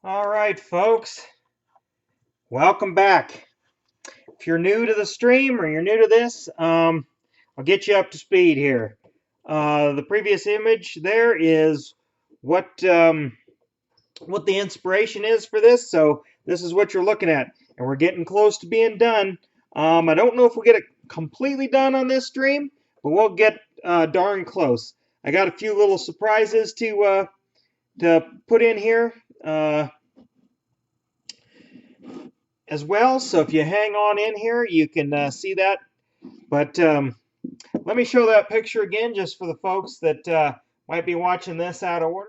All right, folks, welcome back. If you're new to the stream or you're new to this, I'll get you up to speed here. The previous image there is what what the inspiration is for this. So this is what you're looking at, and we're getting close to being done. I don't know if we'll get it completely done on this stream, but we'll get darn close. I got a few little surprises to put in here. As well. So if you hang on in here, you can see that. But let me show that picture again just for the folks that might be watching this out of order.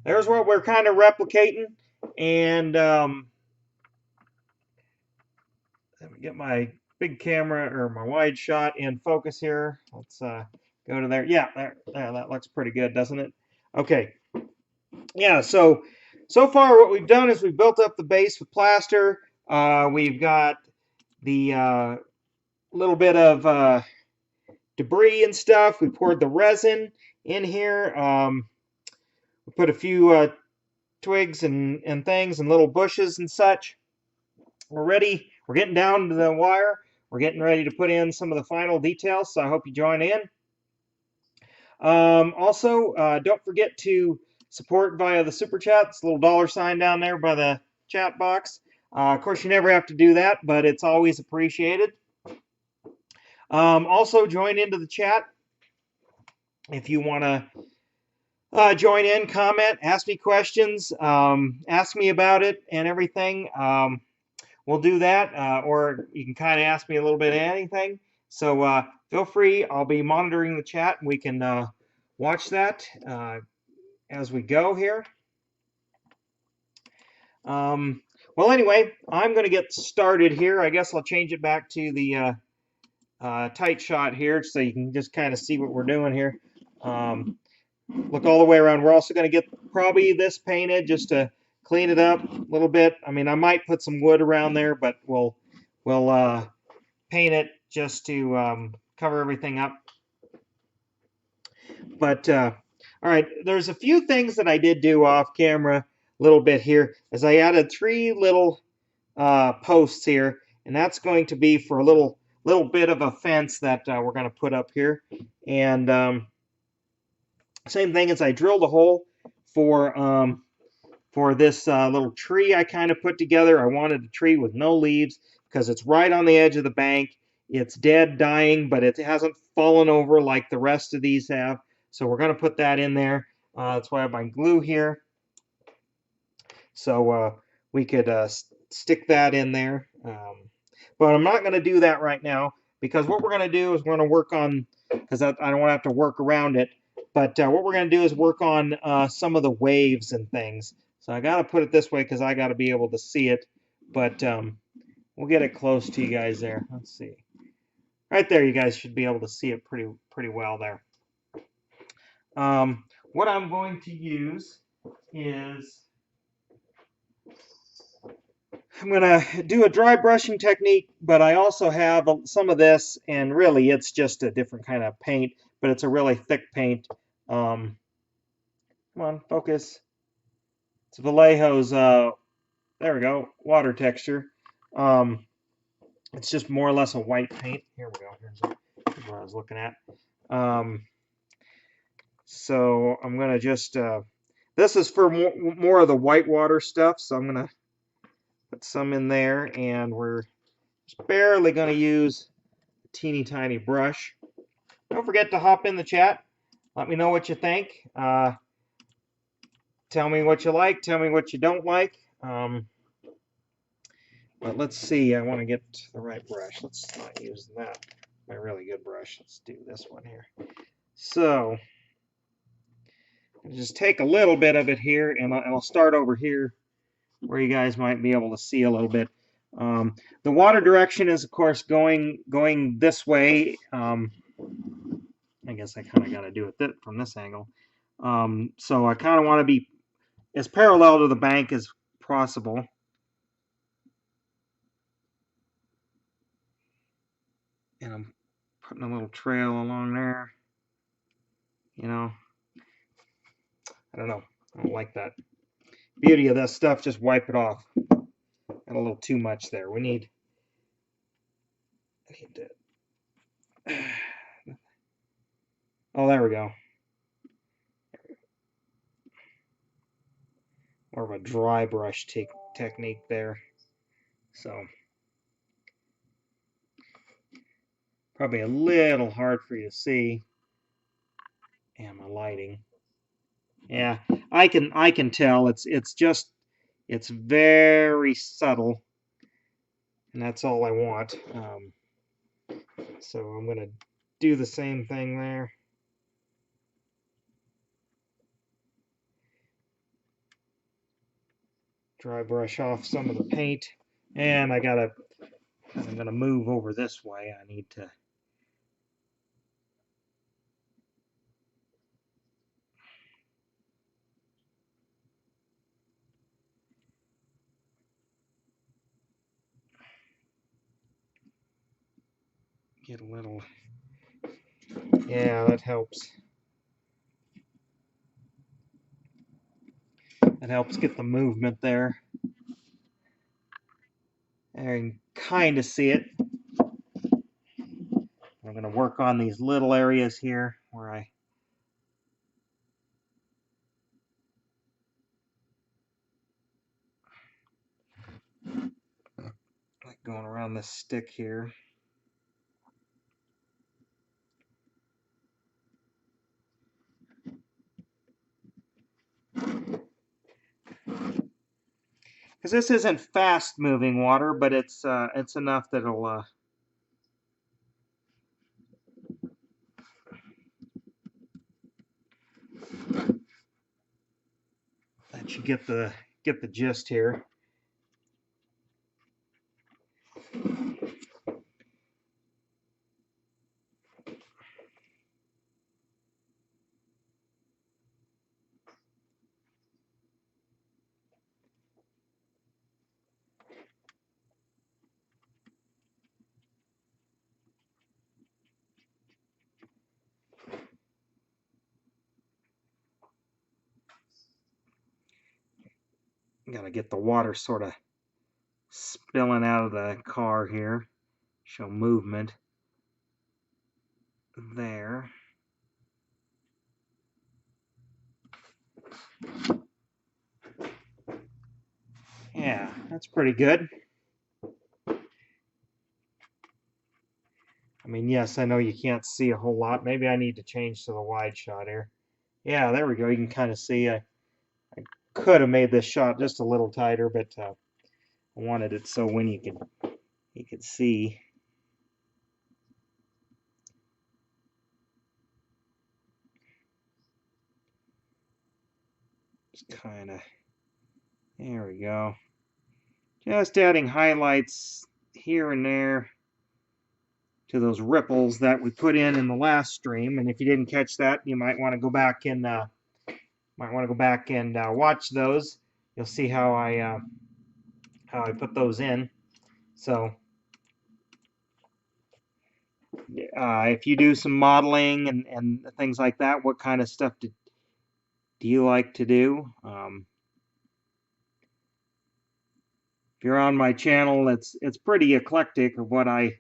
There's what we're kind of replicating. And let me get my big camera or my wide shot in focus here. Let's go to there. Yeah, there, that looks pretty good, doesn't it? Okay. Yeah, so far what we've done is we've built up the base with plaster. We've got the little bit of debris and stuff. We poured the resin in here. We put a few twigs and things and little bushes and such. We're ready. We're getting down to the wire. We're getting ready to put in some of the final details, so I hope you join in. Also, don't forget to support via the super chat. It's a little $sign down there by the chat box. Of course, you never have to do that, but it's always appreciated. Also, join into the chat if you want to join in, comment, ask me questions, ask me about it and everything. We'll do that, or you can kind of ask me a little bit of anything. So feel free. I'll be monitoring the chat, and we can watch that as we go here. Well, anyway, I'm going to get started here. I guess I'll change it back to the tight shot here so you can just kind of see what we're doing here. Look all the way around. We're also going to get probably this painted just to clean it up a little bit. I mean, I might put some wood around there, but we'll paint it just to cover everything up. But all right, there's a few things that I did do off camera a little bit here, as I added 3 little posts here, and that's going to be for a little bit of a fence that we're going to put up here. And same thing as I drilled a hole for this little tree I kind of put together. I wanted a tree with no leaves because it's right on the edge of the bank. It's dead, dying, but it hasn't fallen over like the rest of these have. So we're going to put that in there. That's why I have my glue here. So we could stick that in there. But I'm not going to do that right now, because what we're going to do is we're going to work on, because I don't want to have to work around it, but what we're going to do is work on some of the waves and things. So I got to put it this way because I got to be able to see it, but we'll get it close to you guys there. Let's see. Right there, you guys should be able to see it pretty well there. What I'm going to use is I'm going to do a dry brushing technique, but I also have some of this, and really it's just a different kind of paint, but it's a really thick paint. Come on, focus. It's Vallejo's, there we go, water texture. It's just more or less a white paint. Here we go. Here's what I was looking at. So I'm going to just, this is for more of the whitewater stuff, so I'm going to put some in there, and we're just barely going to use a teeny tiny brush. Don't forget to hop in the chat. Let me know what you think. Tell me what you like. Tell me what you don't like. But let's see. I want to get the right brush. Let's not use that. My really good brush. Let's do this one here. So just take a little bit of it here, and I'll start over here where you guys might be able to see a little bit. The water direction is, of course, going this way. I guess I kind of got to do it from this angle. So I kind of want to be as parallel to the bank as possible. And I'm putting a little trail along there, you know. I don't know. I don't like that. Beauty of this stuff, just wipe it off. Got a little too much there. I need to. Oh, there we go. More of a dry brush technique there. So probably a little hard for you to see. And my lighting. Yeah, I can tell it's very subtle, and that's all I want. So I'm gonna do the same thing there. Dry brush off some of the paint, and I'm gonna move over this way. I need to. Get a little, yeah, that helps. That helps get the movement there. I can kind of see it. I'm going to work on these little areas here where I like going around this stick here. Because this isn't fast moving water, but it's enough that it'll let you get the gist here. Gotta get the water sort of spilling out of the car here. Show movement there. Yeah, that's pretty good. I mean, yes, I know you can't see a whole lot. Maybe I need to change to the wide shot here. Yeah, there we go. You can kind of see. I could have made this shot just a little tighter, but I wanted it so when you could see. Just kind of. There we go. Just adding highlights here and there to those ripples that we put in the last stream. And if you didn't catch that, you might want to go back and watch those. You'll see how I put those in. So if you do some modeling and things like that, what kind of stuff do you like to do? If you're on my channel, it's pretty eclectic of what I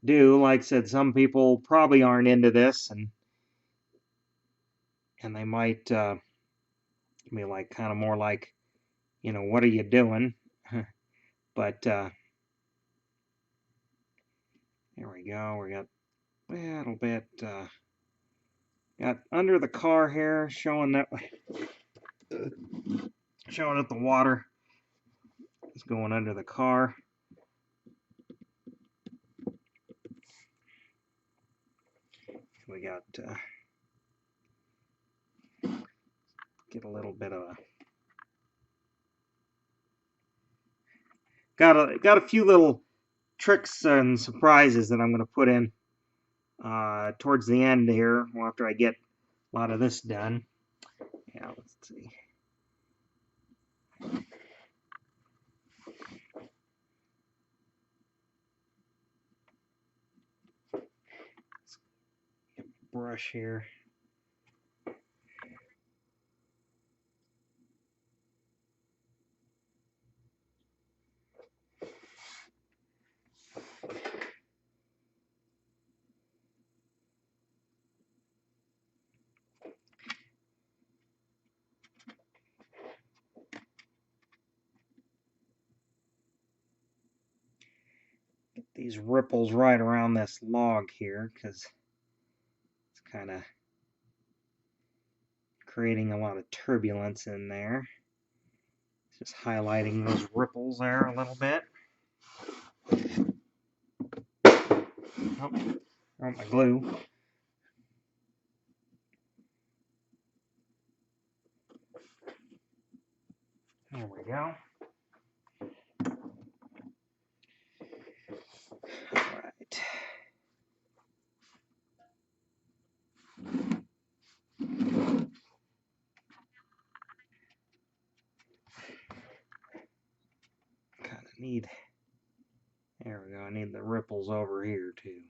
do. Like I said, some people probably aren't into this, and they might be like kind of more like, what are you doing? But there we go. We got a little bit got under the car here, showing that the water is going under the car. We got get a little bit of a got a few little tricks and surprises that I'm going to put in towards the end here after I get a lot of this done. Yeah, let's see. Brush here. these ripples right around this log here because it's kind of creating a lot of turbulence in there. Just highlighting those ripples there a little bit. Oh, my glue. There we go. All right. Kind of need, there we go, I need the ripples over here too.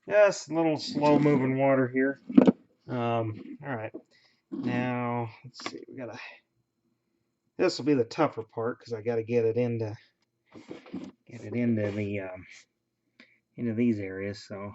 Just a little slow moving water here. All right, now let's see, this will be the tougher part because I got to get it into the into these areas. So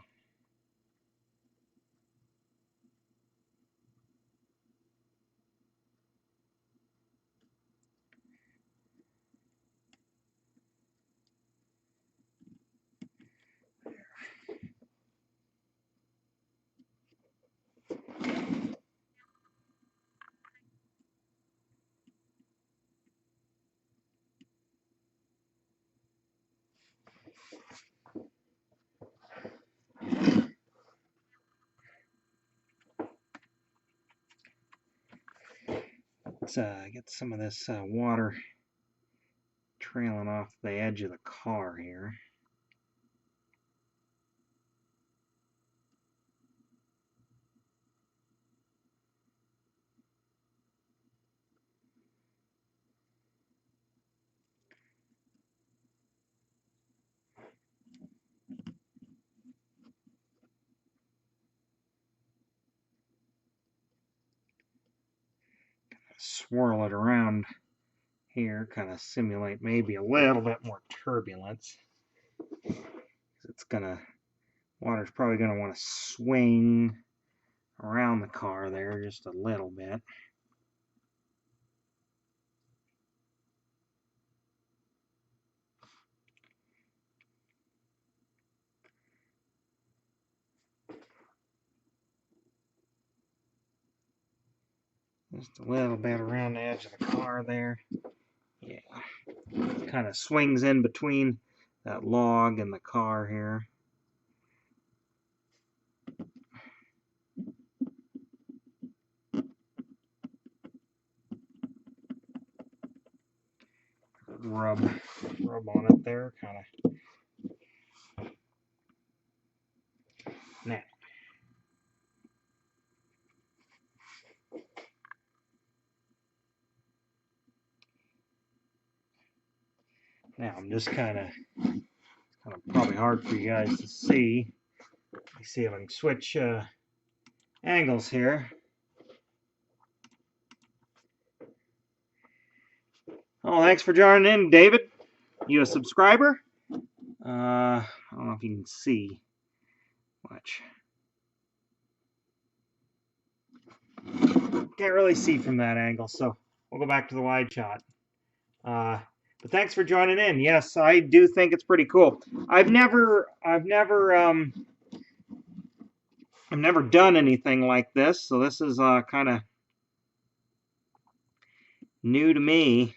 let's get some of this water trailing off the edge of the car here. Swirl it around here, kind of simulate maybe a little bit more turbulence. It's water's probably gonna want to swing around the car there just a little bit. Just a little bit around the edge of the car there. Yeah, kind of swings in between that log and the car here. Rub on it there, kind of. Now I'm just kind of probably hard for you guys to see. Let me see if I can switch angles here. Oh, thanks for joining in, David. You a subscriber? I don't know if you can see much. Can't really see from that angle, so we'll go back to the wide shot. But thanks for joining in. Yes, I do think it's pretty cool. I've never done anything like this, so this is kind of new to me.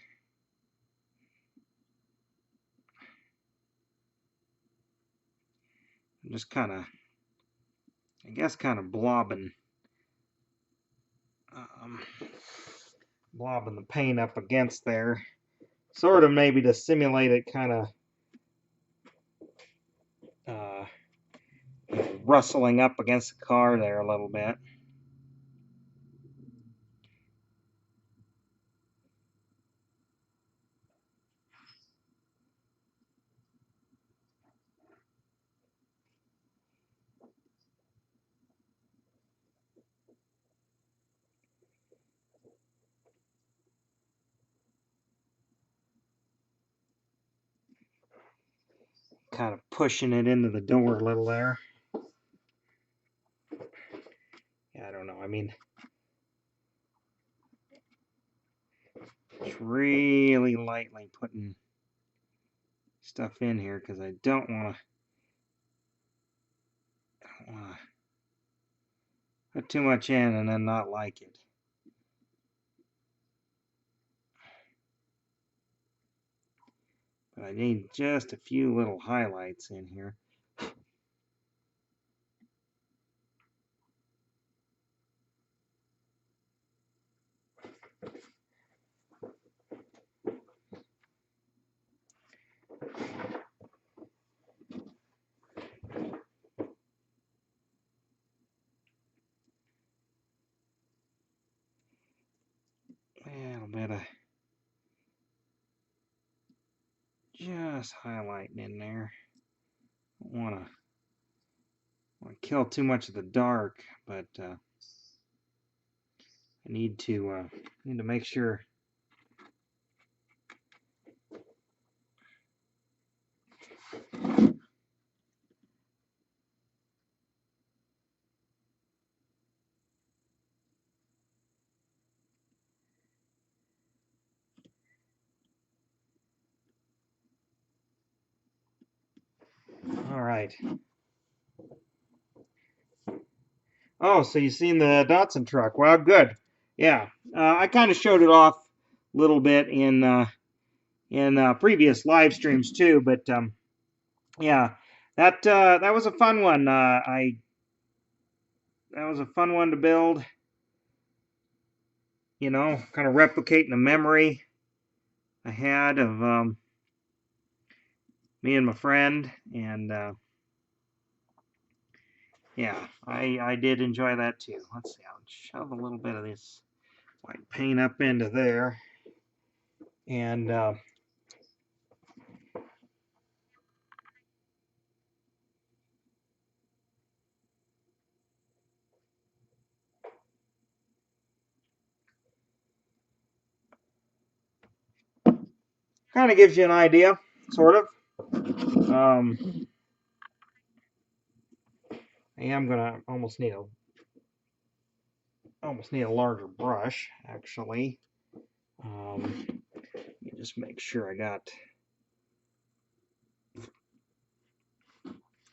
I'm just kind of, I guess, kind of blobbing the paint up against there, sort of maybe to simulate it kind of rustling up against the car there a little bit. kind of pushing it into the door a little there. Yeah, I don't know. I mean, just really lightly putting stuff in here because I don't want to put too much in and then not like it. But I need just a few little highlights in here. A little bit of just highlighting in there. Don't want to kill too much of the dark, but I need to make sure. All right. Oh, so you've seen the Datsun truck. Well, good. Yeah, I kind of showed it off a little bit in previous live streams too, but yeah, that was a fun one. That was a fun one to build. You know, kind of replicating the memory I had of me and my friend, and yeah, I did enjoy that too. Let's see, I'll shove a little bit of this white paint up into there, and kind of gives you an idea, sort of. I am gonna almost need a larger brush, actually. Let me just make sure I got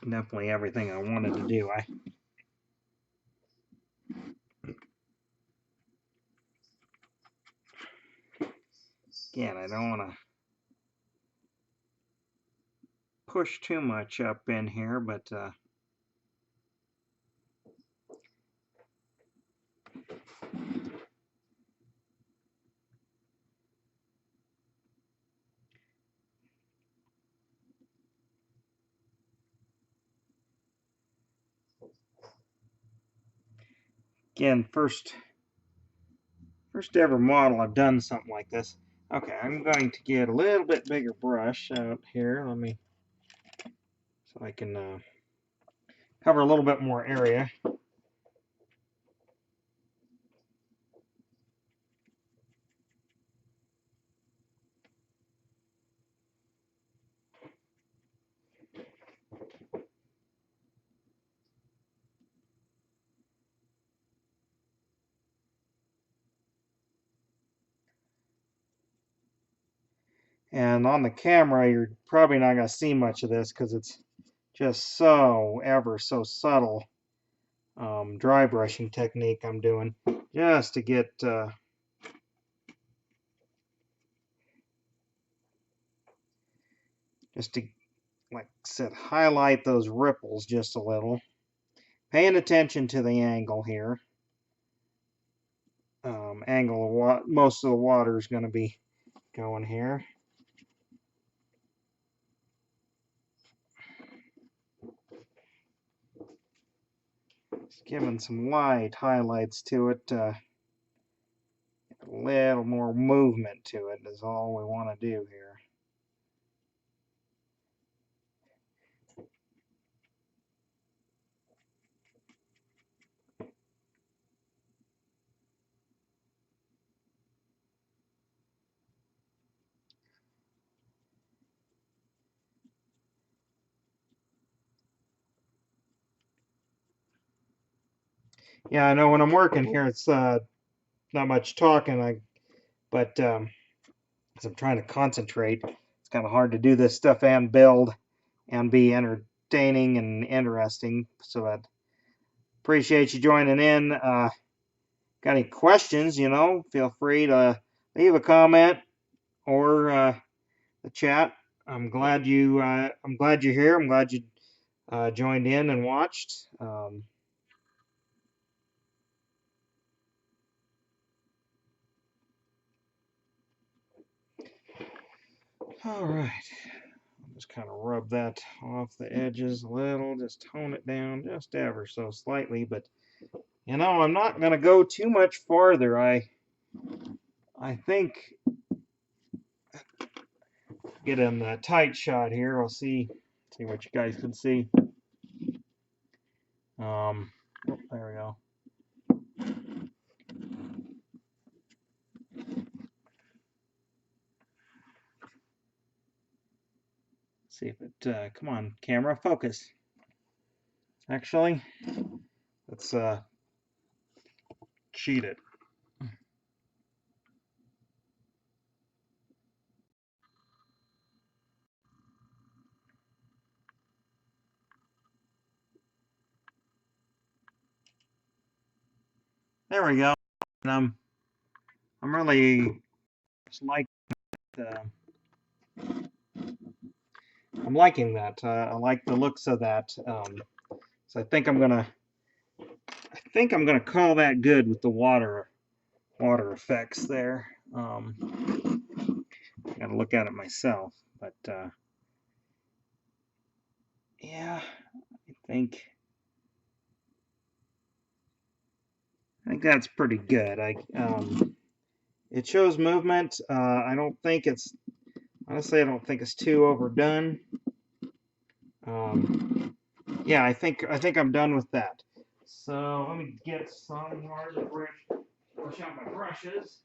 definitely everything I wanted to do. Again, I don't want to push too much up in here, but again, first ever model I've done something like this. Okay, I'm going to get a little bit bigger brush out here. Let me, so I can cover a little bit more area. And on the camera, you're probably not going to see much of this because it's just so ever so subtle dry brushing technique I'm doing just to get just to, like I said, highlight those ripples just a little. Paying attention to the angle here. Angle of what most of the water is going to be going here. Just giving some light highlights to it. A little more movement to it is all we want to do here. Yeah, I know when I'm working here, it's not much talking. But as I'm trying to concentrate, it's kind of hard to do this stuff and build and be entertaining and interesting. So I appreciate you joining in. Got any questions? Feel free to leave a comment or the chat. I'm glad you're here. I'm glad you joined in and watched. All right. Just kind of rub that off the edges a little, just tone it down just ever so slightly. But I'm not going to go too much farther. I think get in the tight shot here. I'll see what you guys can see. Oh, there we go. See if it, come on, camera, focus. Actually, let's cheat it. There we go. And I'm really like I'm liking that. I like the looks of that. So I think I'm gonna call that good with the water effects there. I gotta look at it myself, but yeah, I think that's pretty good. It shows movement. I don't think it's honestly I don't think it's too overdone. Yeah, I think I'm done with that. So let me get some more to brush out my brushes.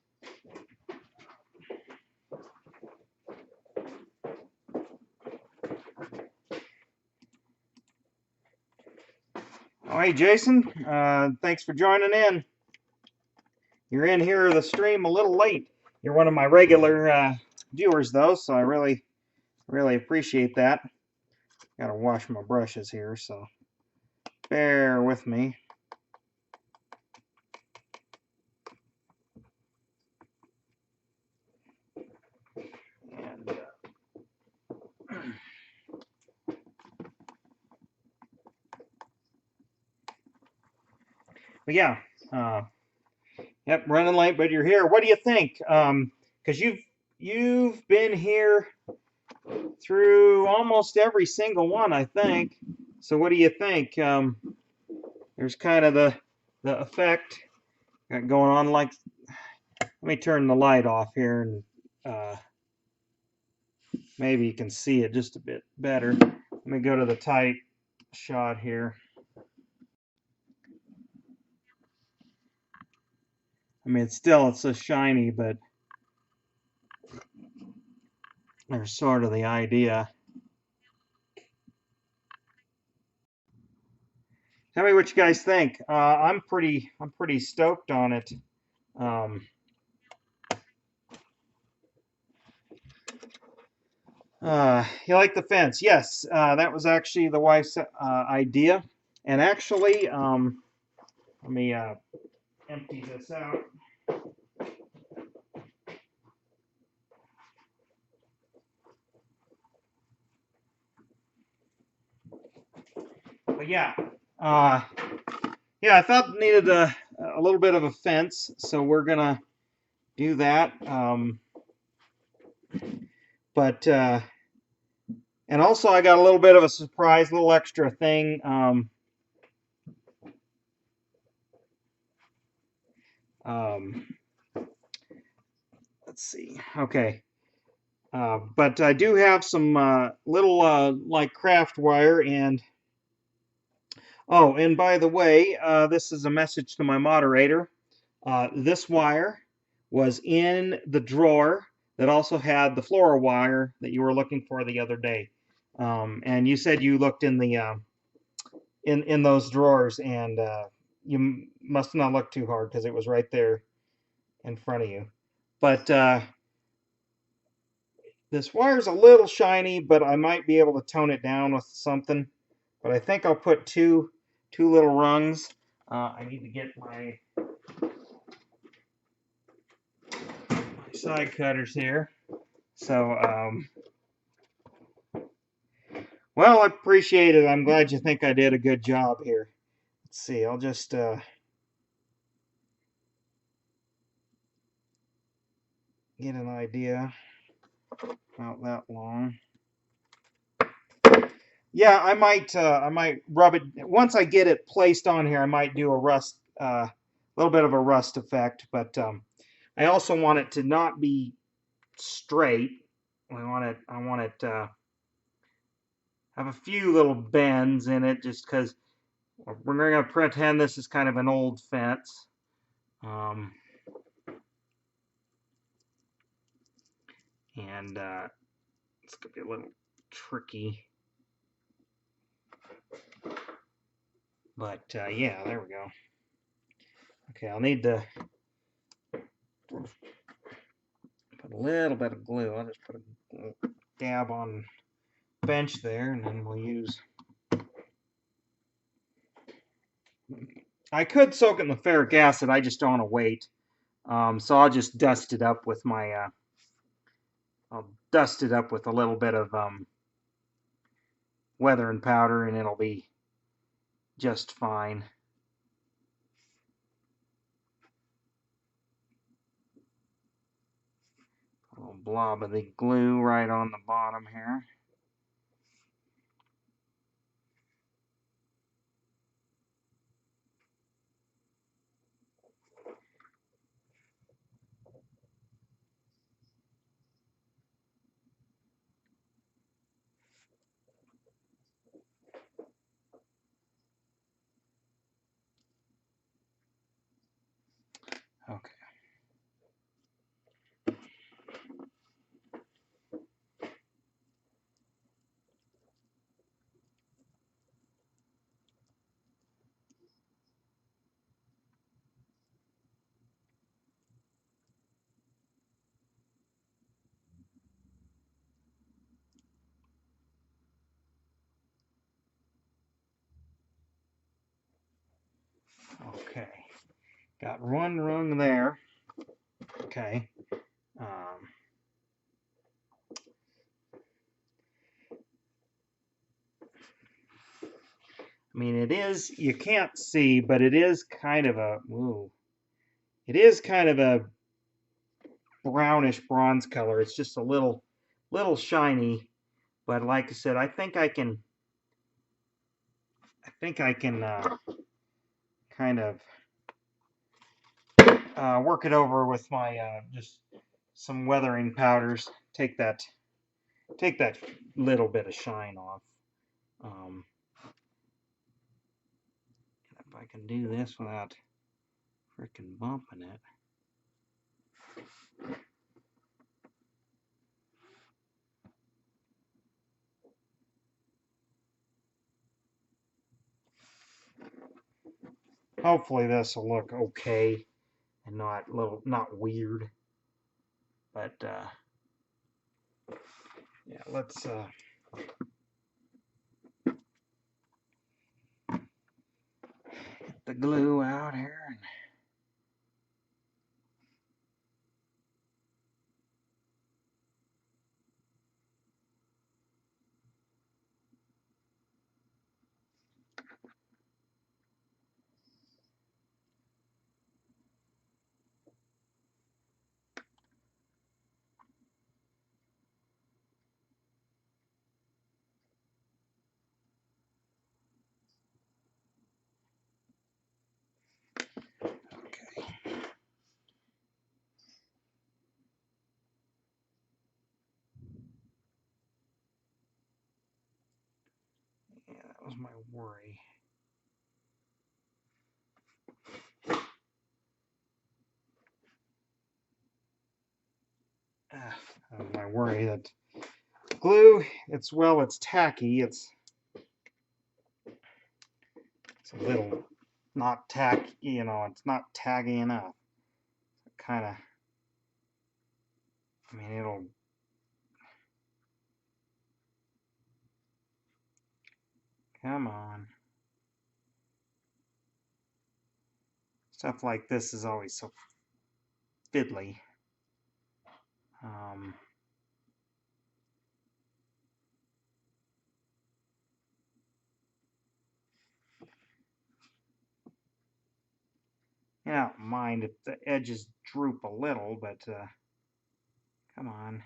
All right, Jason, thanks for joining in. You're in here the stream a little late. You're one of my regular viewers, though, so I really appreciate that. Gotta wash my brushes here, so bear with me. And, but yeah, yep, running late, but you're here. What do you think? Because you've been here through almost every single one, I think. So what do you think? There's kind of the effect going on. Like, let me turn the light off here, and maybe you can see it just a bit better. Let me go to the tight shot here. I mean, it's so shiny, but there's sort of the idea. Tell me what you guys think. I'm pretty stoked on it. You like the fence? Yes, that was actually the wife's idea. And actually, let me empty this out. But yeah, I thought it needed a little bit of a fence, so we're gonna do that. But and also I got a little bit of a surprise, little extra thing. Let's see. Okay. But I do have some little like craft wire, and oh, and by the way, this is a message to my moderator. This wire was in the drawer that also had the floral wire that you were looking for the other day, and you said you looked in the in those drawers, and you must not look too hard because it was right there in front of you. But this wire's a little shiny, but I might be able to tone it down with something. But I think I'll put two little rungs. I need to get my side cutters here. So, well, I appreciate it. I'm glad you think I did a good job here. Let's see, I'll just get an idea about that long. Yeah, I might rub it once I get it placed on here. I might do a rust, little bit of a rust effect, but I also want it to not be straight. I want it have a few little bends in it, just because we're going to pretend this is kind of an old fence. Um, and it's going to be a little tricky. But yeah, there we go. Okay, I'll need to put a little bit of glue. I'll just put a dab on bench there, and then we'll use. I could soak it in the ferric acid. I just don't want to wait. So I'll just dust it up with my. I'll dust it up with a little bit of weathering powder, and it'll be just fine. A little blob of the glue right on the bottom here. Okay. Okay. Got one rung there. Okay. I mean, it is, you can't see, but it is kind of a, ooh, it is kind of a brownish bronze color. It's just a little shiny, but like I said, I can kind of work it over with my just some weathering powders. Take that little bit of shine off. Um, if I can do this without frickin' bumping it. Hopefully this will look okay and not weird. But yeah, let's get the glue out here. Okay. Yeah, that was my worry. My worry that glue, it's tacky. It's a not tack, you know, it's not taggy enough. Kind of, I mean, it'll, come on. Stuff like this is always so fiddly. Um, I don't mind if the edges droop a little, but come on.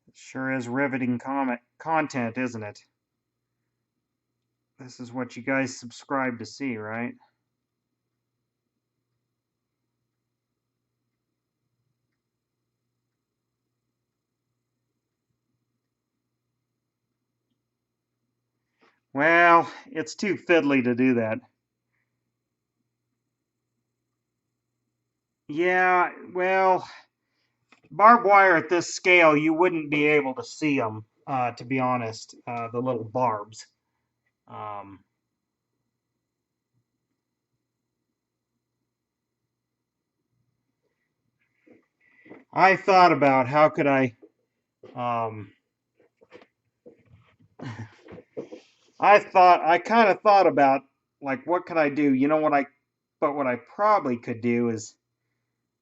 It sure is riveting content, isn't it? This is what you guys subscribe to see, right? Well, it's too fiddly to do that. Yeah, well, barbed wire at this scale, you wouldn't be able to see them, to be honest, the little barbs. Um, I thought about how could um, I kind of thought about like what could I do? You know but what I probably could do is,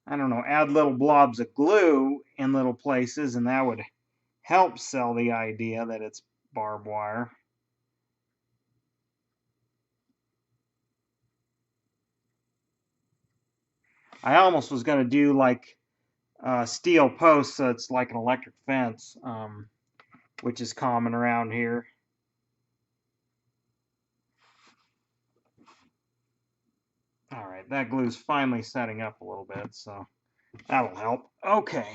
I don't know, add little blobs of glue in little places, and that would help sell the idea that it's barbed wire. I almost was going to do like steel posts, so it's like an electric fence, which is common around here. All right, that glue's finally setting up a little bit, so that'll help. Okay.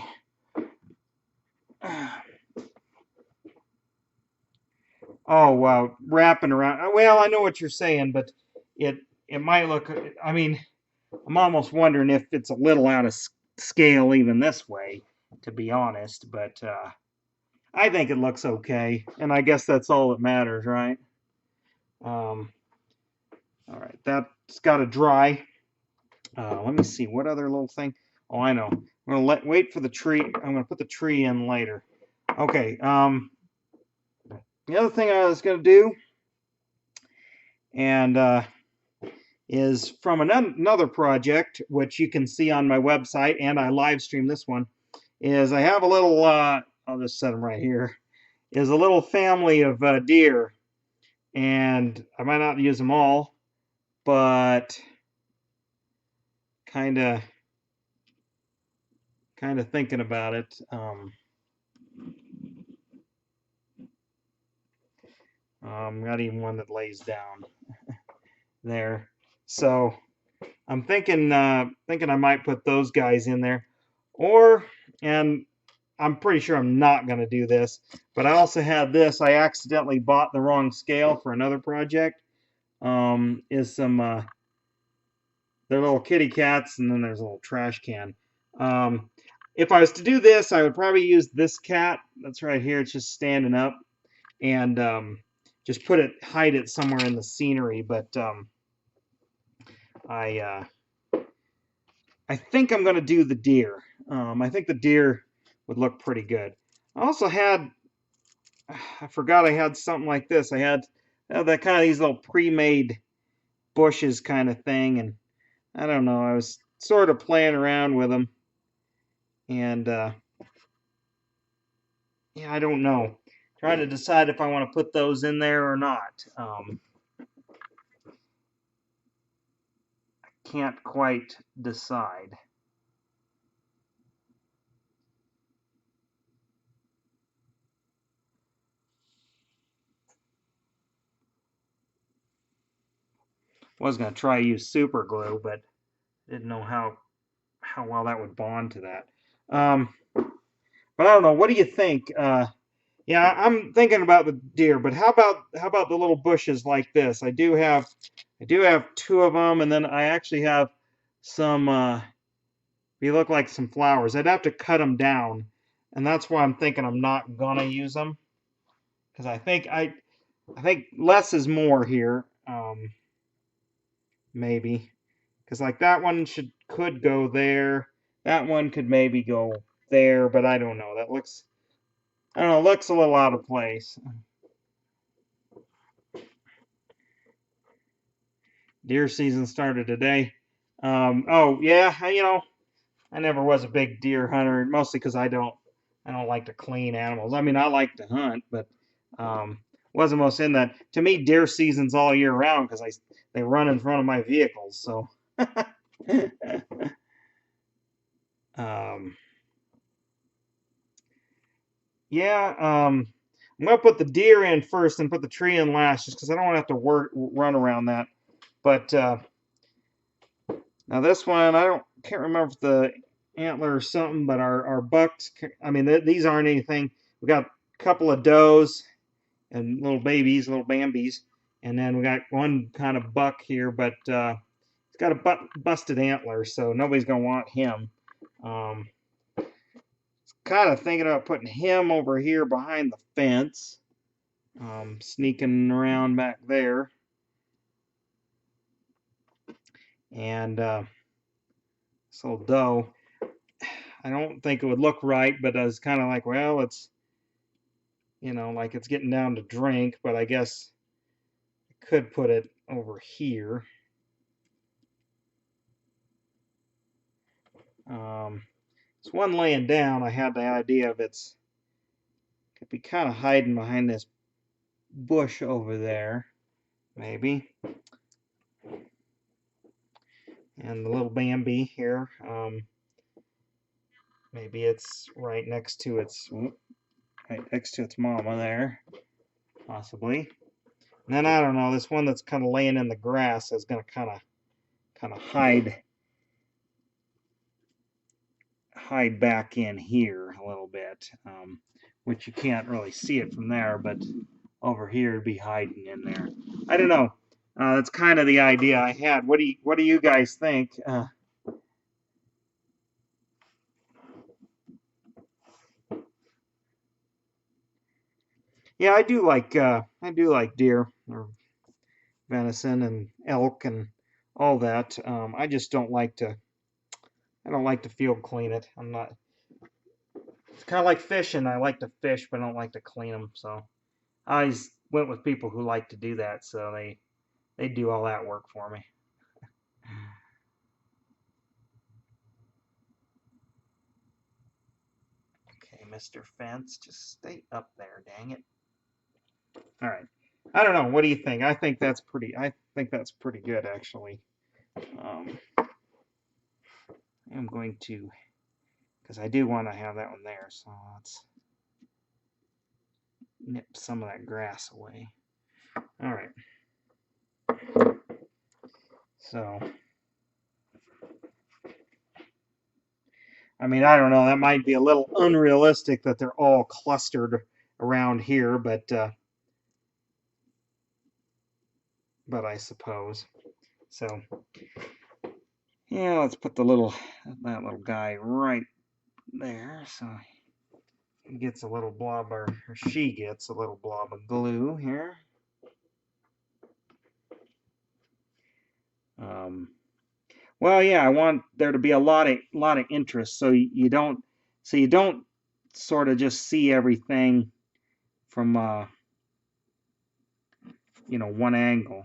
Oh, wrapping around. Well, I know what you're saying, but it it might look. I mean, I'm almost wondering if it's a little out of scale even this way, to be honest. But I think it looks okay, and I guess that's all that matters, right? Um, all right, that's got to dry. Let me see what other little thing. Oh, I know. I'm gonna wait for the tree. I'm gonna put the tree in later. Okay. The other thing I was gonna do, and is from another project, which you can see on my website, and I live stream this one. Is I have a little. I'll just set them right here. Is a little family of deer, and I might not use them all, but kind of thinking about it. Not even one that lays down there. So I'm thinking I might put those guys in there, or and I'm pretty sure I'm not going to do this, but I also had this. I accidentally bought the wrong scale for another project. Is some they're little kitty cats, and then there's a little trash can. Um, if I was to do this, I would probably use this cat that's right here. It's just standing up, and just hide it somewhere in the scenery. But I I think I'm going to do the deer. I think the deer would look pretty good. I also had, I forgot I had something like this. I had that kind of these little pre-made bushes kind of thing, and I don't know. I was sort of playing around with them, and yeah, I don't know. Trying to decide if I want to put those in there or not. Can't quite decide. Was gonna try to use super glue, but didn't know how well that would bond to that. But I don't know. What do you think? Yeah, I'm thinking about the deer, but how about the little bushes like this? I do have two of them, and then I actually have some. They look like some flowers. I'd have to cut them down, and that's why I'm thinking I'm not gonna use them because I think less is more here. Maybe because like that one could go there. That one could maybe go there, but I don't know. I don't know. Looks a little out of place. Deer season started today. Oh yeah, I never was a big deer hunter, mostly because I don't like to clean animals. I mean, I like to hunt, but um, wasn't most in that. To me, deer season's all year round because they run in front of my vehicles. So, um, yeah, I'm gonna put the deer in first and put the tree in last, just because I don't want to have to run around that. But now this one, can't remember if the antler or something, but our bucks. I mean, these aren't anything. We got a couple of does and little babies, little bambies, and then we got one kind of buck here, but he's got a busted antler, so nobody's gonna want him. Um, kind of thinking about putting him over here behind the fence, sneaking around back there, and this little doe. I don't think it would look right, but I was kind of like, well, it's like it's getting down to drink, but I guess I could put it over here. It's one laying down. I had the idea of could be kind of hiding behind this bush over there, maybe. And the little Bambi here, maybe it's right next to its mama there, possibly. And then I don't know, this one that's kind of laying in the grass is going to kind of hide back in here a little bit, which you can't really see it from there, but over here it'd be hiding in there. I don't know. That's kind of the idea I had. What do you guys think? Yeah, I do like deer or venison and elk and all that. I just don't like to. I don't like to field clean it. I'm not. It's kind of like fishing. I like to fish, but I don't like to clean them. So I always went with people who like to do that. So they do all that work for me. Okay, Mr. Fence, just stay up there, dang it. All right. I don't know. What do you think? I think that's pretty good actually. Um, I'm going to, because I do want to have that one there. So let's nip some of that grass away. All right. So, I mean, I don't know. That might be a little unrealistic that they're all clustered around here, but I suppose. So, yeah, let's put that little guy right there, so he gets a little blob, or she gets a little blob of glue here. Well, yeah, I want there to be a lot of interest, so you don't sort of just see everything from one angle.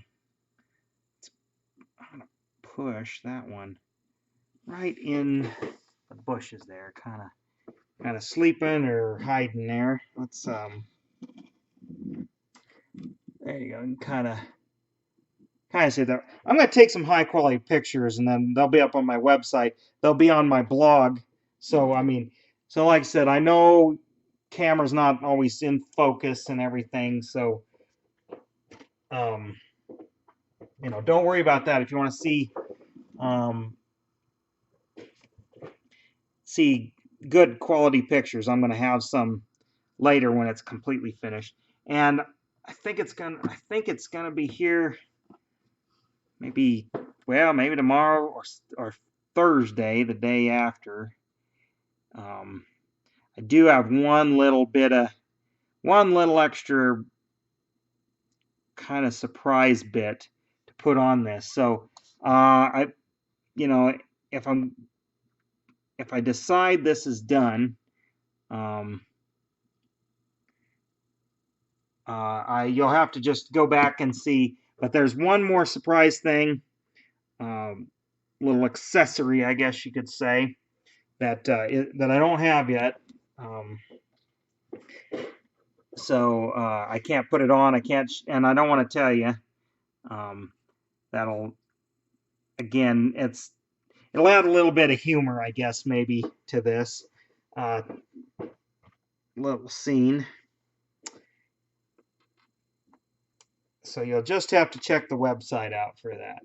I'm gonna push that one right in the bushes there, kind of sleeping or hiding there. Let's there you go, kind of say that. I'm going to take some high quality pictures, and then they'll be up on my website. They'll be on my blog. So I mean, so like I said, I know camera's not always in focus and everything. So um, don't worry about that. If you want to um, see good quality pictures, I'm going to have some later when it's completely finished. And I think it's gonna be here maybe, well, maybe tomorrow or Thursday, the day after. Um, I do have one little extra kind of surprise bit to put on this. So I you know if I'm if I decide this is done, um, you'll have to just go back and see. But there's one more surprise thing, um, little accessory, I guess you could say, that I don't have yet. Um, so I can't put it on. I can't, and I don't want to tell you. Um, that'll again, it'll add a little bit of humor, I guess, maybe to this uh, little scene. So you'll just have to check the website out for that.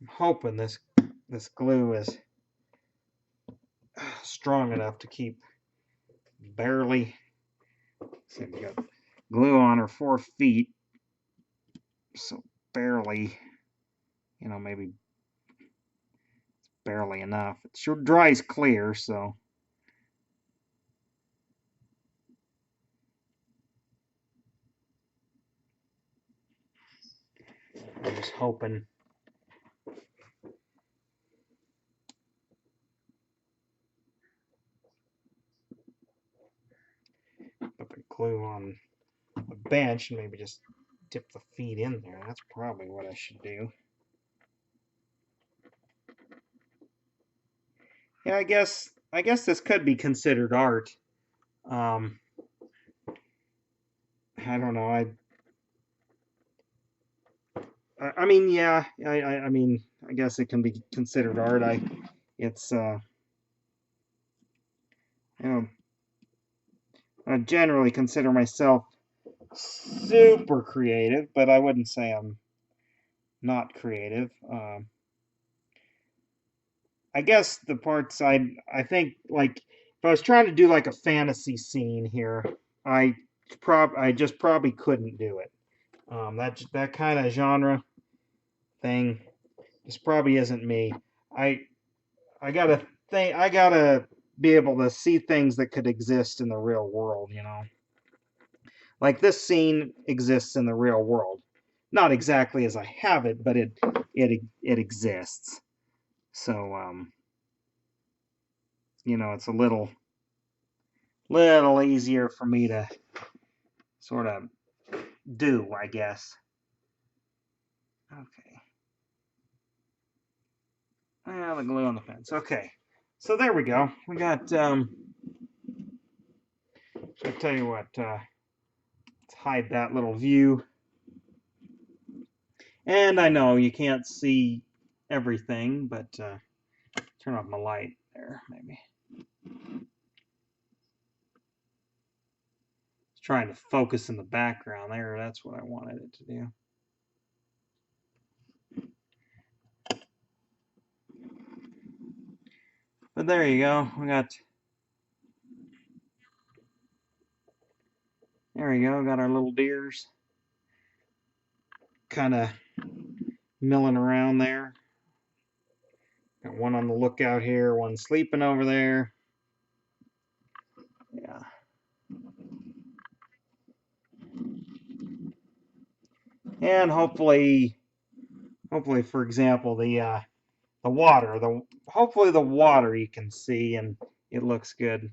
I'm hoping this glue is strong enough to keep barely. See, we got glue on her 4 feet, so barely, maybe barely enough. It sure dries clear, so I'm just hoping. Put the glue on the bench and maybe just dip the feet in there. That's probably what I should do. Yeah, I guess this could be considered art. Um, I don't know. I mean, yeah. I mean, I guess it can be considered art. It's you know, I generally consider myself super creative, but I wouldn't say I'm not creative. I guess the parts I think, like, if I was trying to do like a fantasy scene here, I I just probably couldn't do it. That kind of genre thing, this probably isn't me. I I gotta be able to see things that could exist in the real world. Like this scene exists in the real world. Not exactly as I have it, but it exists. So it's a little easier for me to sort of do, I guess. Okay. The glue on the fence. Okay. So there we go. We got I'll tell you what, let's hide that little view. And I know you can't see everything, but turn off my light there, maybe. It's trying to focus in the background there. That's what I wanted it to do. But there you go. There we go. Got our little deers kind of milling around there. Got one on the lookout here, one sleeping over there. Yeah. And hopefully, for example, the water, hopefully the water you can see and it looks good.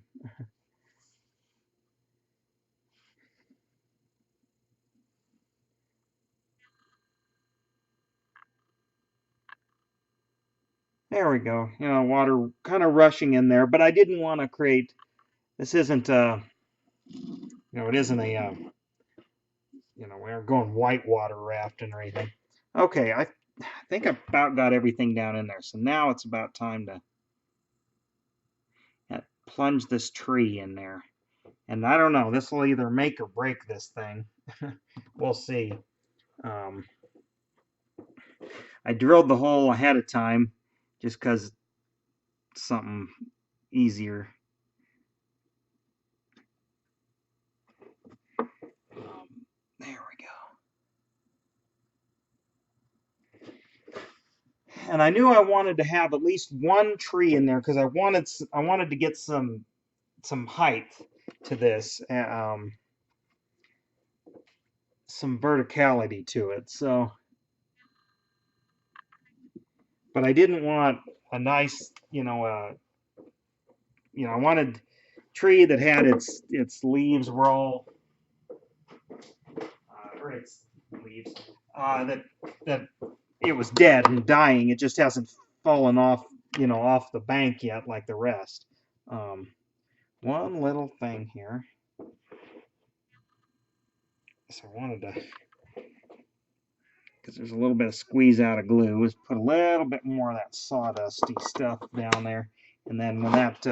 There we go. Water kind of rushing in there, but I didn't want to create. This isn't it isn't we aren't going whitewater rafting or anything. Okay, think I about got everything down in there. So now it's about time to plunge this tree in there. And I don't know, this will either make or break this thing. We'll see. Um, I drilled the hole ahead of time just because something easier. There we go. And I knew I wanted to have at least one tree in there because I wanted to get some height to this, some verticality to it. So, but I didn't want a nice, I wanted tree that had its leaves were all or its leaves that it was dead and dying. It just hasn't fallen off, off the bank yet like the rest. Um, one little thing here. So I wanted to, because there's a little bit of squeeze out of glue, is put a little bit more of that sawdusty stuff down there, and then when that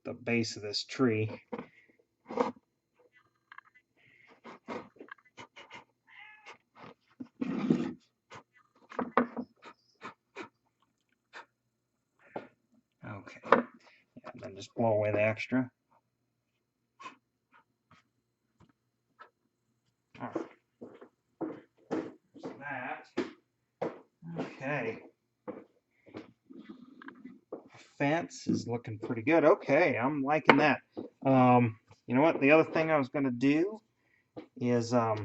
the base of this tree. Okay, and then just blow away the extra. All right. So that. Okay. Fence is looking pretty good. Okay, I'm liking that. You know what? The other thing I was going to do is we're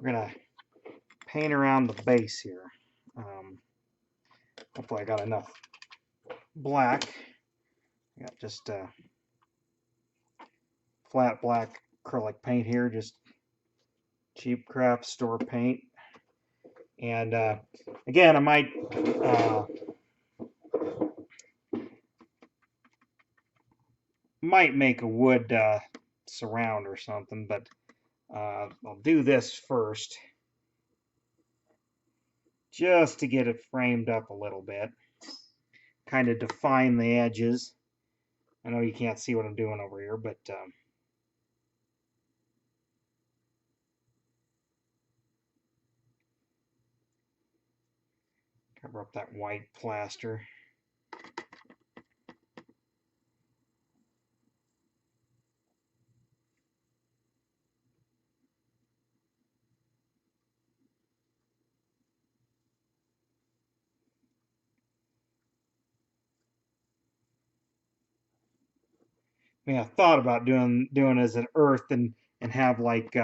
going to paint around the base here. Hopefully I got enough black. I got just flat black acrylic paint here, just cheap craft store paint. And again, I might make a wood surround or something, but I'll do this first just to get it framed up a little bit, kind of define the edges. I know you can't see what I'm doing over here, but cover up that white plaster. I mean, I thought about doing as an earth and have like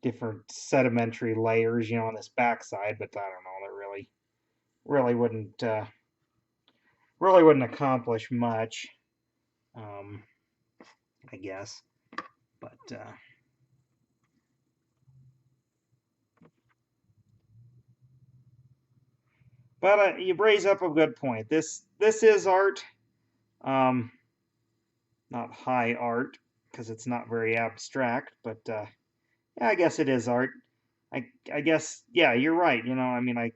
different sedimentary layers, on this backside, but I don't know, that really wouldn't accomplish much, I guess. But you raise up a good point. This is art, not high art because it's not very abstract, but yeah, I guess it is art. I guess, yeah, you're right. I mean, I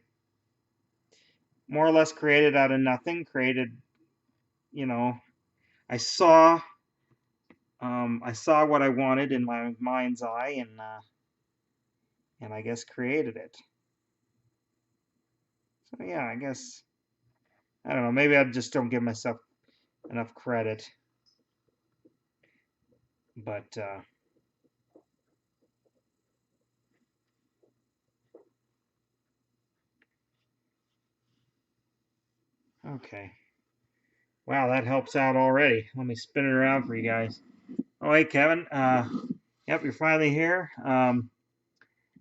more or less created out of nothing. Created, you know, I saw what I wanted in my mind's eye, and I guess created it. So yeah, I guess I don't know. Maybe I just don't give myself enough credit, but okay. Wow, that helps out already. Let me spin it around for you guys. Oh, hey, Kevin. Yep, you're finally here.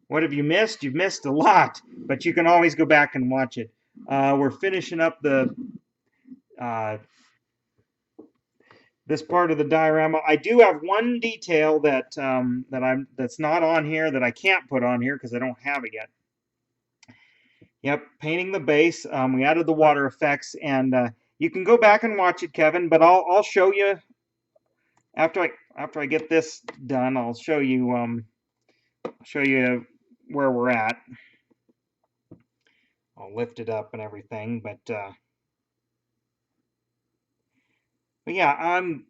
What have you missed? You've missed a lot, but you can always go back and watch it. We're finishing up uh, this part of the diorama. I do have one detail that's not on here that I can't put on here because I don't have it yet. Yep, painting the base. We added the water effects, and you can go back and watch it, Kevin. But I'll show you after I get this done. I'll show you show you where we're at. I'll lift it up and everything, but yeah, I'm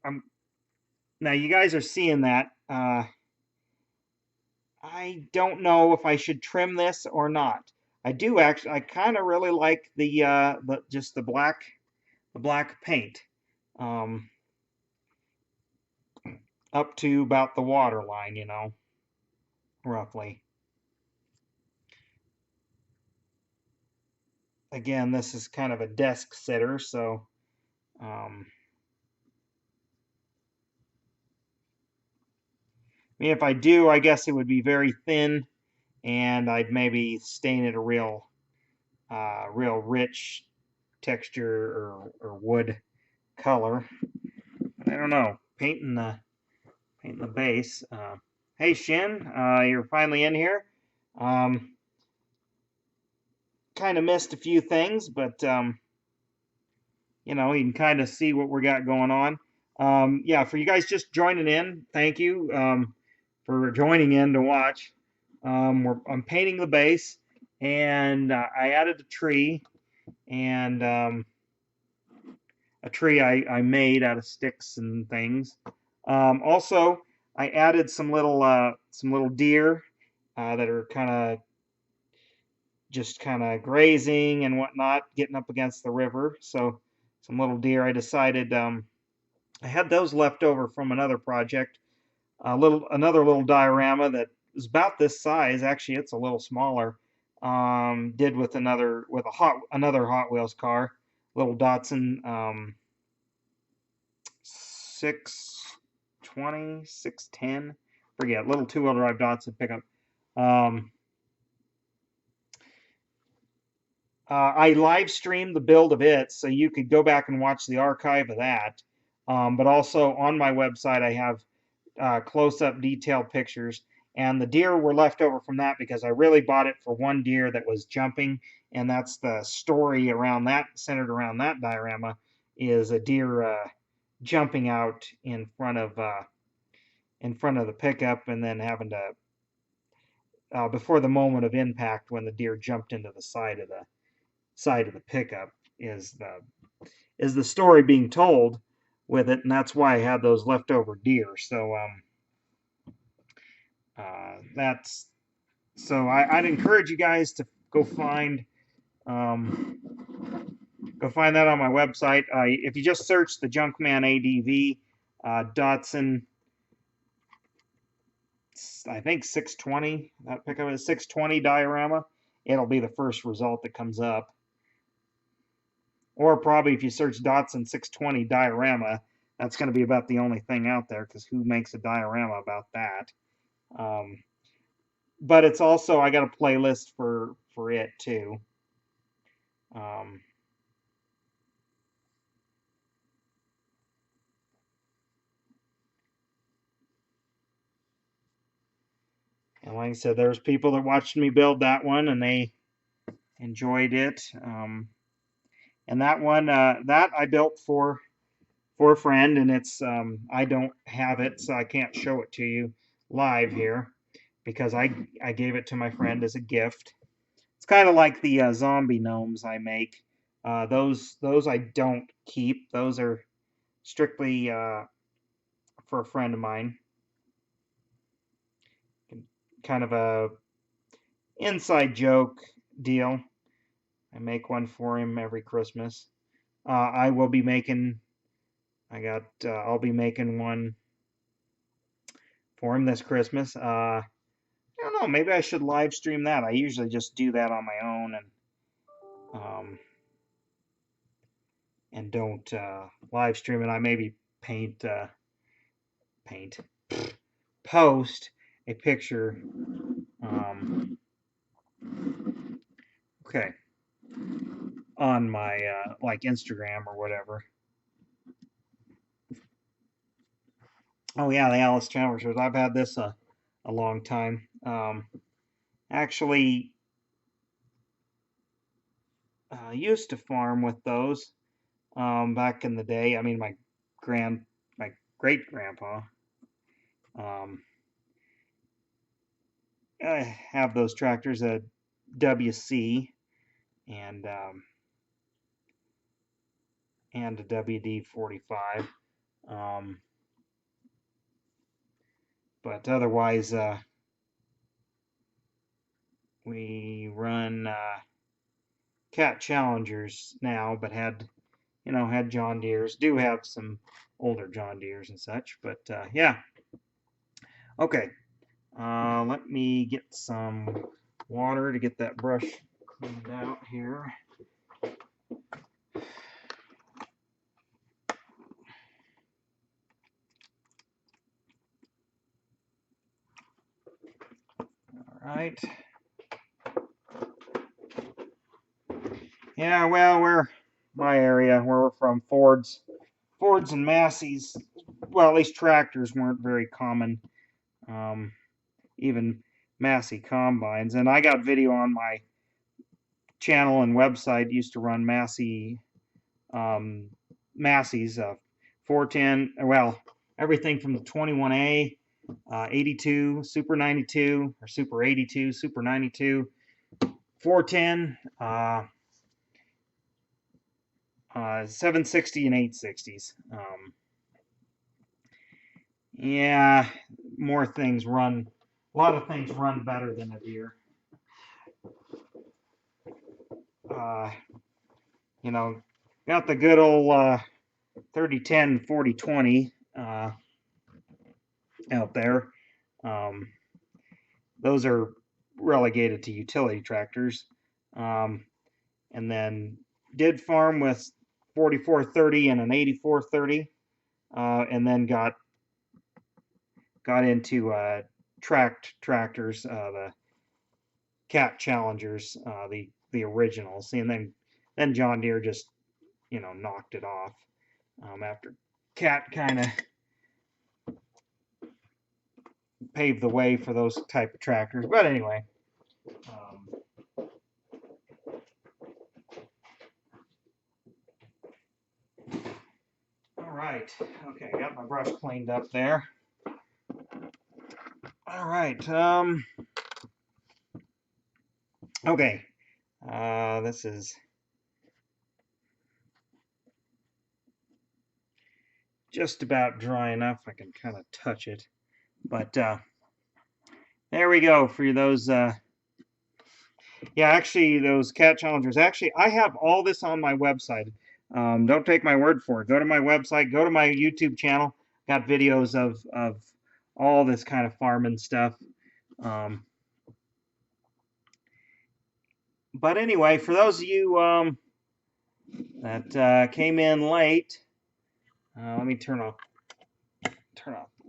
now you guys are seeing that. I don't know if I should trim this or not. I do actually. I kind of really like the just the black paint, um, up to about the water line, roughly. Again, this is kind of a desk sitter, so I mean, if I do, I guess it would be very thin, and I'd maybe stain it a real rich texture or wood color. I don't know. Painting the base. Hey Shin, you're finally in here. Um, kind of missed a few things, but you can kind of see what we got going on. Yeah, for you guys just joining in, thank you for joining in to watch. I'm painting the base, and I added a tree, and a tree I made out of sticks and things. Also, I added some little deer that are kind of grazing and whatnot, getting up against the river. So some little deer. I decided I had those left over from another project. Another little diorama that is about this size. Actually, it's a little smaller. Did with another Hot Wheels car, little Datsun 620, 610, forget, little two-wheel drive Datsun pickup. Um, I live streamed the build of it, so you could go back and watch the archive of that. But also on my website, I have close-up detailed pictures. And the deer were left over from that because I really bought it for one deer that was jumping, and that's the story around that, centered around that diorama, is a deer jumping out in front of the pickup, and then having to before the moment of impact when the deer jumped into the side of the pickup is the story being told with it, and that's why I had those leftover deer. So that's so I'd encourage you guys to um, go find that on my website. If you just search the Junkman ADV Datsun, I think 620, that pickup is 620 diorama, it'll be the first result that comes up. Or probably if you search Datsun 620 diorama, that's going to be about the only thing out there, because who makes a diorama about that? Um, but it's also, I got a playlist for it too. Um, and like I said, there's people that watched me build that one, and they enjoyed it. And that one, that I built for a friend, and it's I don't have it, so I can't show it to you live here because I gave it to my friend as a gift. It's kind of like the zombie gnomes I make. Those I don't keep. Those are strictly for a friend of mine. Kind of a inside joke deal. I make one for him every Christmas. I will be making. I'll be making one for him this Christmas. I don't know. Maybe I should live stream that. I usually just do that on my own um, and don't live stream it. I maybe paint, post a picture. Okay, on my like Instagram or whatever. Oh yeah, the Alice Chandler shows. I've had this a long time. Actually, used to farm with those back in the day. I mean, my great grandpa. Um, I have those tractors, a WC and a WD-45. But otherwise, we run Cat Challengers now, but had John Deeres. Do have some older John Deeres and such, but yeah. Okay, let me get some water to get that brush cleaned out here. All right. Yeah, well, my area where we're from, Fords and Masseys. Well, at least tractors weren't very common. Even Massey combines, and I got video on my channel and website. Used to run Massey's 410. Well, everything from the 21A, 82, Super 92, or Super 82, Super 92, 410, 760 and 860s. Yeah, more things run. A lot of things run better than a Deere. Got the good old 3010, 4020 out there. Those are relegated to utility tractors. And then did farm with 4430 and an 8430, and then got into tracked tractors, the Cat Challengers, the originals, and then John Deere just knocked it off after Cat kind of paved the way for those type of tractors. But anyway, all right. Okay, got my brush cleaned up there. All right. Okay. This is just about dry enough. I can kind of touch it. But there we go for those. Yeah, actually, those Cat Challengers. Actually, I have all this on my website. Don't take my word for it. Go to my website. Go to my YouTube channel. Got videos of all this kind of farming stuff. But anyway, for those of you that came in late, let me turn off the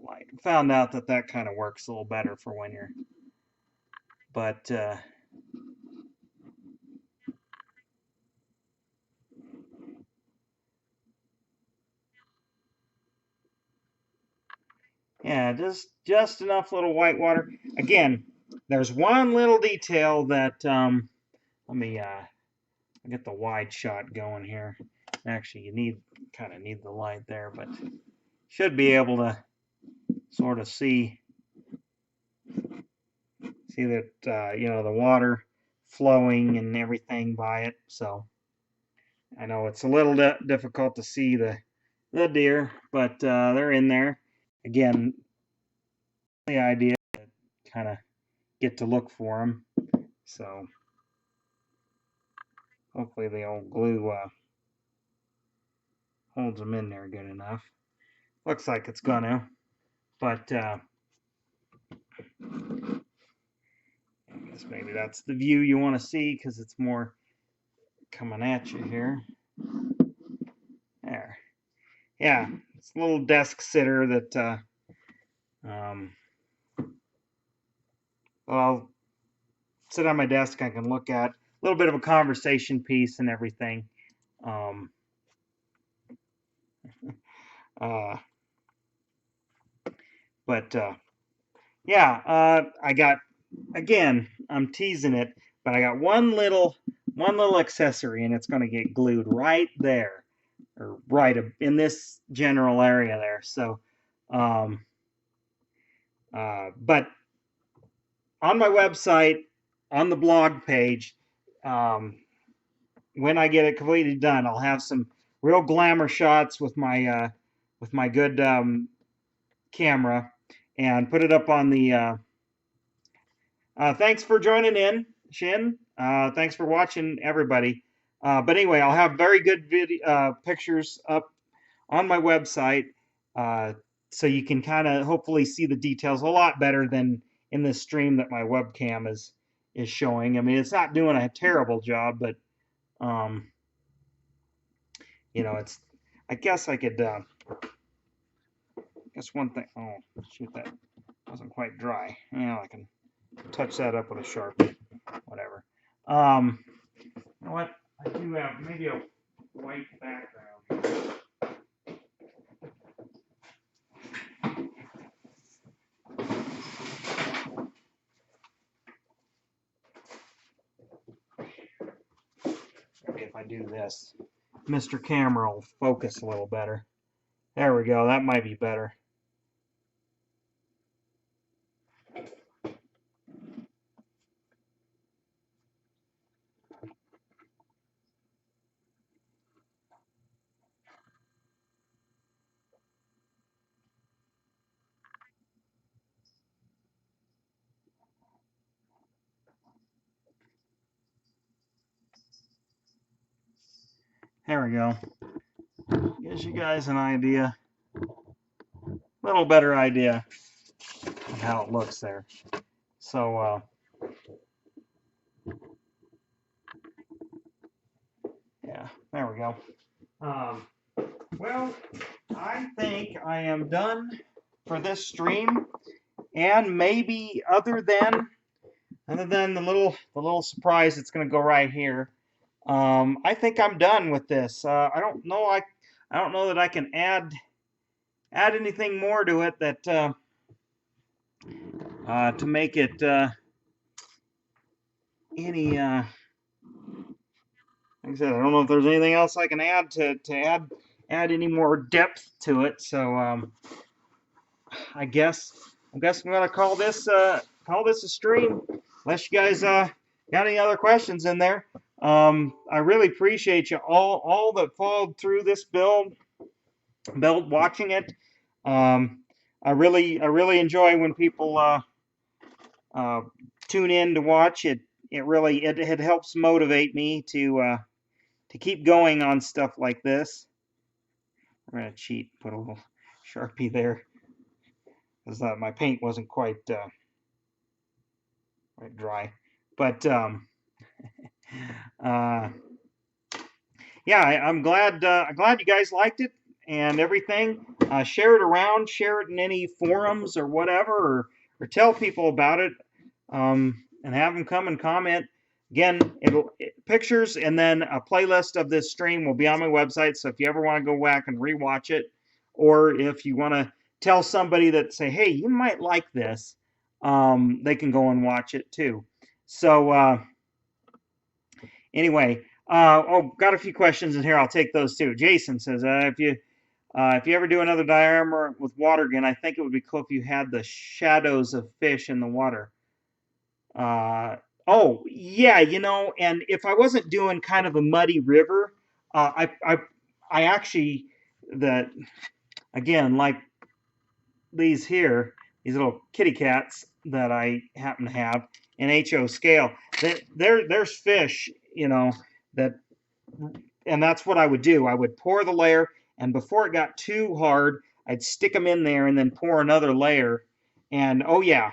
light. Found out that kind of works a little better for when you're. But yeah, just enough little white water. Again, there's one little detail that let me get the wide shot going here. Actually, you kind of need the light there, but should be able to sort of see that the water flowing and everything by it. So I know it's a little difficult to see the deer, but they're in there. Again, the idea to kind of get to look for them. So hopefully the old glue holds them in there good enough. Looks like it's gonna, but I guess maybe that's the view you want to see because it's more coming at you here. There. Yeah, it's a little desk sitter that I'll sit on my desk. I can look at a little bit of a conversation piece and everything. But yeah, I got, again, I'm teasing it, but I got one little accessory, and it's going to get glued right there, or right in this general area there. So, but on my website, on the blog page, when I get it completely done, I'll have some real glamour shots with my good camera, and put it up on the. Thanks for joining in, Shin. Thanks for watching, everybody. But anyway, I'll have very good video pictures up on my website, uh, so you can kind of hopefully see the details a lot better than in this stream that my webcam is showing. I mean, it's not doing a terrible job, but um, it's. I guess I could. Guess one thing. Oh, shoot, that wasn't quite dry. Yeah, I can touch that up with a Sharpie. Whatever. You know what? I do have maybe a white background. Maybe if I do this, Mr. Camera will focus a little better. There we go. That might be better. There we go. Gives you guys an idea, a little better idea of how it looks there. So, yeah, there we go. Well, I think I am done for this stream, and maybe other than the little surprise that's going to go right here, I think I'm done with this. I don't know. I don't know that I can add anything more to it that to make it any. Like I said, I don't know if there's anything else I can add to add any more depth to it. So I guess I'm gonna call this a stream. Unless you guys got any other questions in there. I really appreciate you all that followed through this build watching it. I really enjoy when people tune in to watch it. It helps motivate me to keep going on stuff like this. I'm gonna cheat, put a little Sharpie there, because my paint wasn't quite dry. But yeah, I'm glad you guys liked it and everything. Share it around, share it in any forums or whatever, or tell people about it, and have them come and comment. Again, pictures and then a playlist of this stream will be on my website. So if you ever want to go back and rewatch it, or if you want to tell somebody that say, hey, you might like this, they can go and watch it too. So anyway, got a few questions in here. I'll take those too. Jason says, if you ever do another diorama with water again, I think it would be cool if you had the shadows of fish in the water. Oh yeah, and if I wasn't doing kind of a muddy river, I actually again, like these here, these little kitty cats that I happen to have in HO scale. There's fish, that, and that's what I would do. I would pour the layer, and before it got too hard, I'd stick them in there and then pour another layer. And oh yeah,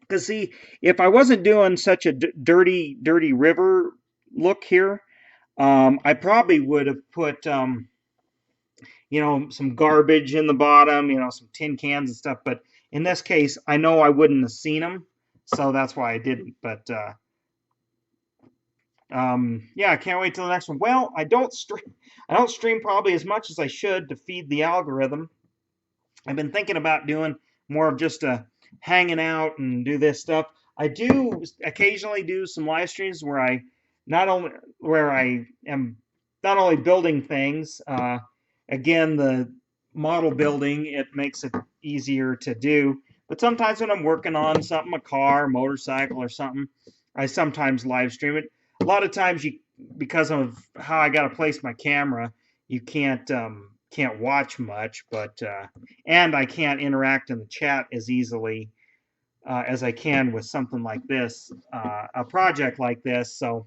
because see, if I wasn't doing such a dirty river look here, I probably would have put some garbage in the bottom, some tin cans and stuff. But in this case, I know I wouldn't have seen them, so that's why I didn't. But yeah, I can't wait till the next one. Well, I don't stream probably as much as I should to feed the algorithm. I've been thinking about doing more of just hanging out and do this stuff. I do occasionally do some live streams where I am not only building things. Again, the model building, it makes it easier to do. But sometimes when I'm working on something, a car, motorcycle, or something, I sometimes live stream it. A lot of times, because of how I got to place my camera, you can't watch much, but and I can't interact in the chat as easily as I can with something like this, a project like this. So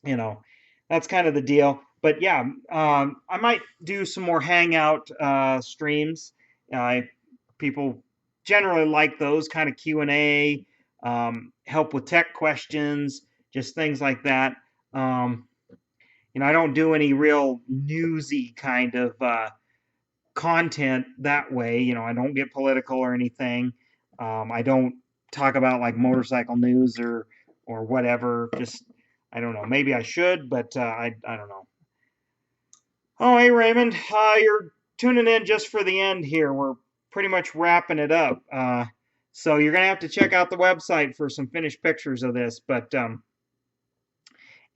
that's kind of the deal. But yeah, I might do some more Hangout streams. Uh, People generally like those kind of Q&A, help with tech questions, just things like that. Um, I don't do any real newsy kind of content that way. I don't get political or anything. I don't talk about like motorcycle news or whatever. Just I don't know. Maybe I should, but I don't know. Oh, hey Raymond, you're tuning in just for the end here. We're pretty much wrapping it up. So you're gonna have to check out the website for some finished pictures of this. But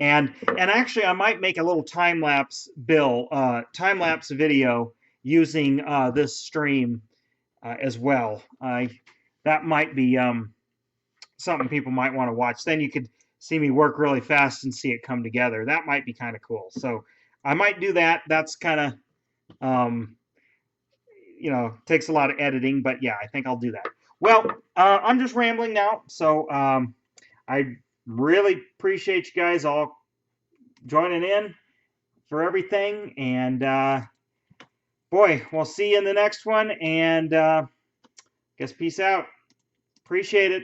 and actually, I might make a little time lapse time lapse video using this stream as well. That might be something people might want to watch. Then you could see me work really fast and see it come together. That might be kind of cool. So I might do that. That's kind of um, takes a lot of editing, but yeah, I think I'll do that. Well, I'm just rambling now, so I really appreciate you guys all joining in for everything, and boy, we'll see you in the next one, and guess peace out. Appreciate it.